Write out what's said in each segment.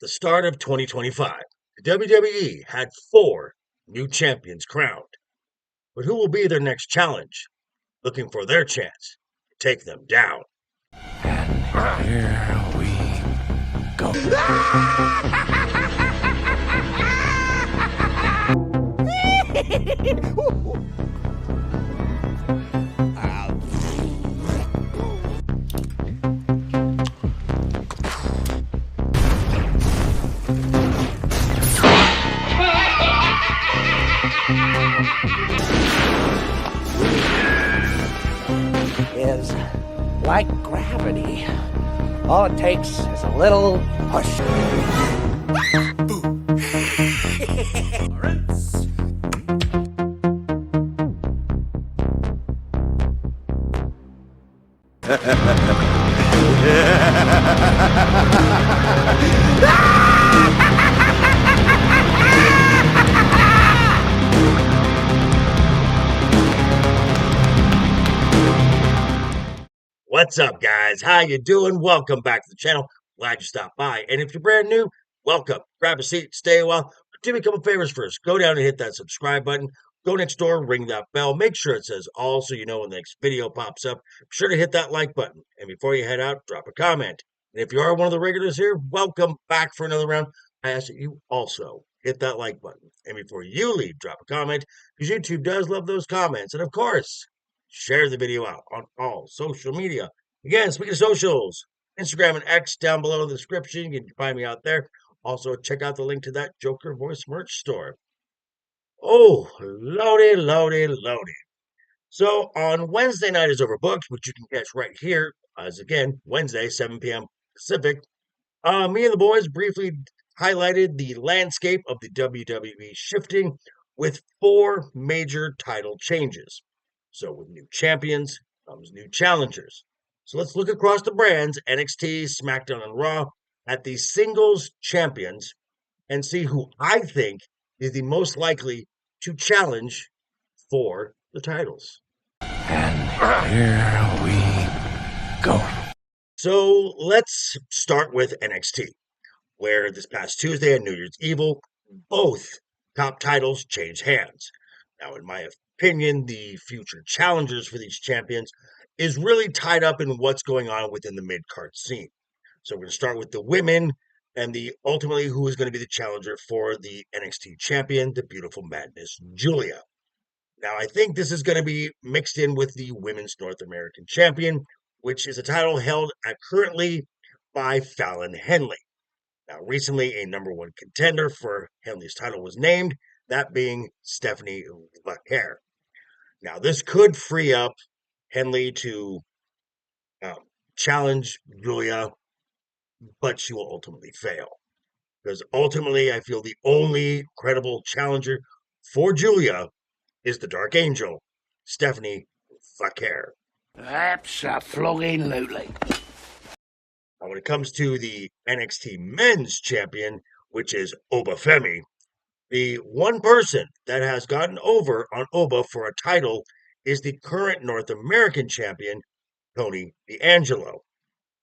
The start of 2025, the WWE had four new champions crowned. But who will be their next challenge? Looking for their chance to take them down. And here we go. Is like gravity. All it takes is a little push. What's up, guys? How you doing? Welcome back to the channel. Glad you stopped by. And if you're brand new, welcome. Grab a seat, stay a while. Do me a couple favors first. Go down and hit that subscribe button. Go next door, ring that bell. Make sure it says all so you know when the next video pops up. Be sure to hit that like button. And before you head out, drop a comment. And if you are one of the regulars here, welcome back for another round. I ask that you also hit that like button. And before you leave, drop a comment, because YouTube does love those comments. And of course, share the video out on all social media. Again, speaking of socials, Instagram and X down below in the description. You can find me out there. Also, check out the link to that Joker Voice merch store. Oh, loaded, loaded, loaded. So on Wednesday night is overbooked, which you can catch right here, as again, Wednesday, 7 p.m. Pacific. Me and the boys briefly highlighted the landscape of the WWE shifting with four major title changes. So with new champions comes new challengers. So let's look across the brands, NXT, Smackdown, and Raw, at the singles champions and see who I think is the most likely to challenge for the titles. And here we go. So let's start with NXT, where this past Tuesday and New Year's Evil, both top titles changed hands. Now, in my opinion, the future challengers for these champions is really tied up in what's going on within the mid-card scene. So we're going to start with the women and ultimately who is going to be the challenger for the NXT champion, the Beautiful Madness, Julia. Now, I think this is going to be mixed in with the Women's North American Champion, which is a title held currently by Fallon Henley. Now, recently, a number one contender for Henley's title was named, that being Stephanie Vaquer. Now, this could free up Henley to challenge Julia, but she will ultimately fail. Because ultimately, I feel the only credible challenger for Julia is the Dark Angel, Stephanie Vaquer. Absolutely. Now, when it comes to the NXT Men's Champion, which is Oba Femi, the one person that has gotten over on Oba for a title is the current North American champion, Tony D'Angelo.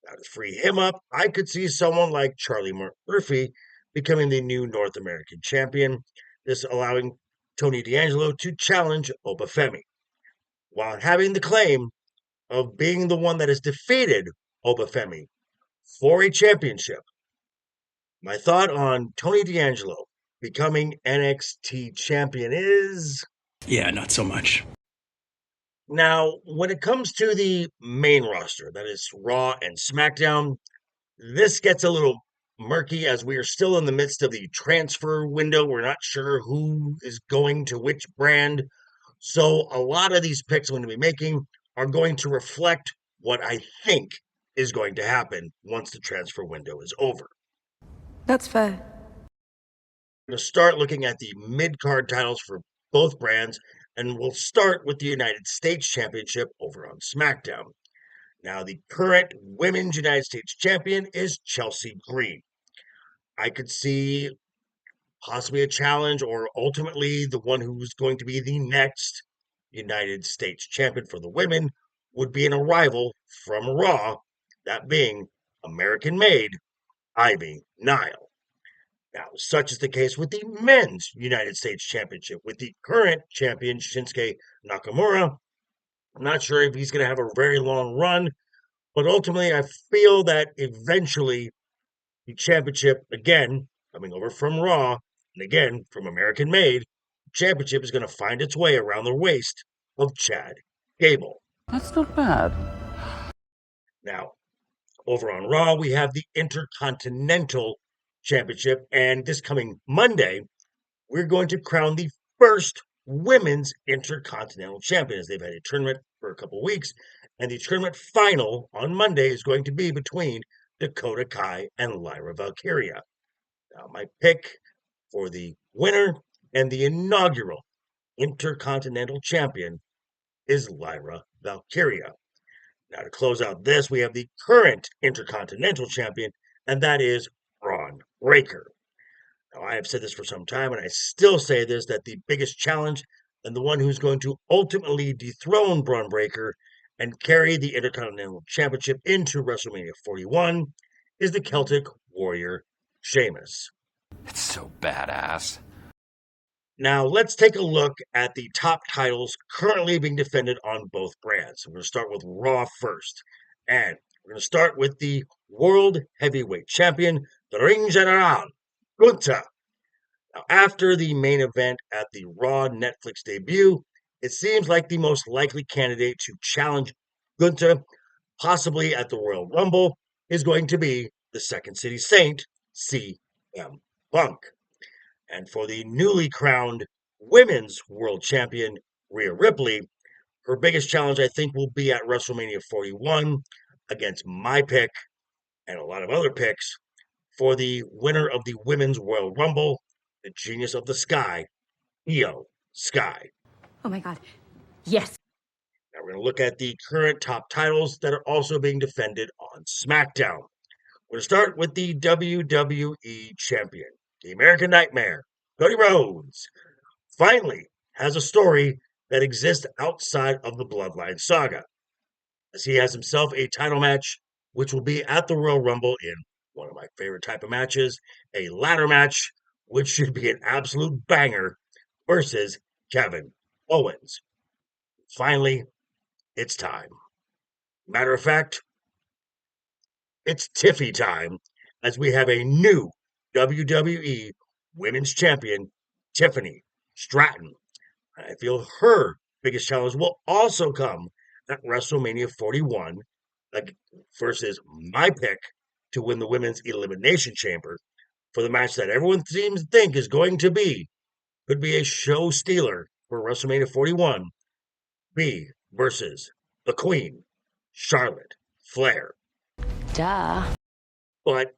Now, to free him up, I could see someone like Charlie Murphy becoming the new North American champion, this allowing Tony D'Angelo to challenge Oba Femi, while having the claim of being the one that has defeated Oba Femi for a championship. My thought on Tony D'Angelo becoming NXT champion is... yeah, not so much. Now, when it comes to the main roster, that is Raw and SmackDown, this gets a little murky as we are still in the midst of the transfer window. We're not sure who is going to which brand. So a lot of these picks I'm going to be making are going to reflect what I think is going to happen once the transfer window is over. That's fair. I'm going to start looking at the mid-card titles for both brands, and we'll start with the United States Championship over on SmackDown. Now, the current Women's United States Champion is Chelsea Green. I could see possibly a challenge, or ultimately the one who's going to be the next United States Champion for the women would be an arrival from Raw, that being American-made Ivy Nile. Now, such is the case with the men's United States Championship, with the current champion Shinsuke Nakamura. I'm not sure if he's going to have a very long run, but ultimately, I feel that eventually the championship, again, coming over from Raw, and again from American Made, championship is going to find its way around the waist of Chad Gable. That's not bad. Now, over on Raw, we have the Intercontinental Championship, and this coming Monday, we're going to crown the first women's Intercontinental Champions. They've had a tournament for a couple weeks, and the tournament final on Monday is going to be between Dakota Kai and Lyra Valkyria. Now, my pick for the winner and the inaugural Intercontinental Champion is Lyra Valkyria. Now, to close out this, we have the current Intercontinental Champion, and that is Braun Breaker. Now, I have said this for some time, and I still say this, that the biggest challenge and the one who's going to ultimately dethrone Braun Breaker and carry the Intercontinental Championship into WrestleMania 41 is the Celtic Warrior, Sheamus. It's so badass. Now, let's take a look at the top titles currently being defended on both brands. We're going to start with Raw first. And we're going to start with the World Heavyweight Champion, the Ring General, Gunther. Now, after the main event at the Raw Netflix debut, it seems like the most likely candidate to challenge Gunther, possibly at the Royal Rumble, is going to be the Second City Saint, CM Punk. And for the newly crowned Women's World Champion, Rhea Ripley, her biggest challenge, I think, will be at WrestleMania 41 against my pick and a lot of other picks for the winner of the Women's Royal Rumble, the Genius of the Sky, Io Sky. Oh my God. Yes. Now we're going to look at the current top titles that are also being defended on SmackDown. We're going to start with the WWE Champion. The American Nightmare, Cody Rhodes, finally has a story that exists outside of the Bloodline saga, as he has himself a title match, which will be at the Royal Rumble in one of my favorite type of matches, a ladder match, which should be an absolute banger, versus Kevin Owens. Finally, it's time. Matter of fact, it's Tiffy time, as we have a new WWE Women's Champion, Tiffany Stratton. I feel her biggest challenge will also come at WrestleMania 41 versus my pick to win the Women's Elimination Chamber for the match that everyone seems to think is going to be, could be a show stealer for WrestleMania 41, B versus the Queen, Charlotte Flair. Duh. But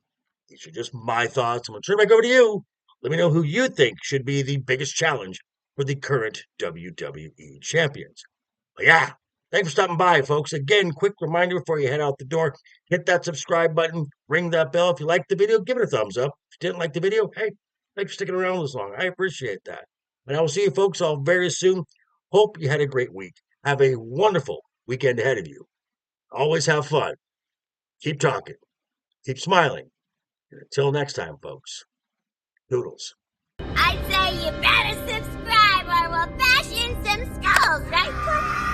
these are just my thoughts. I'm going to turn it back over to you. Let me know who you think should be the biggest challenge for the current WWE Champions. But yeah, thanks for stopping by, folks. Again, quick reminder before you head out the door, hit that subscribe button, ring that bell. If you liked the video, give it a thumbs up. If you didn't like the video, hey, thanks for sticking around this long. I appreciate that. And I will see you folks all very soon. Hope you had a great week. Have a wonderful weekend ahead of you. Always have fun. Keep talking. Keep smiling. And until next time, folks, doodles. I'd say you better subscribe or we'll bash in some skulls, right, Cliff?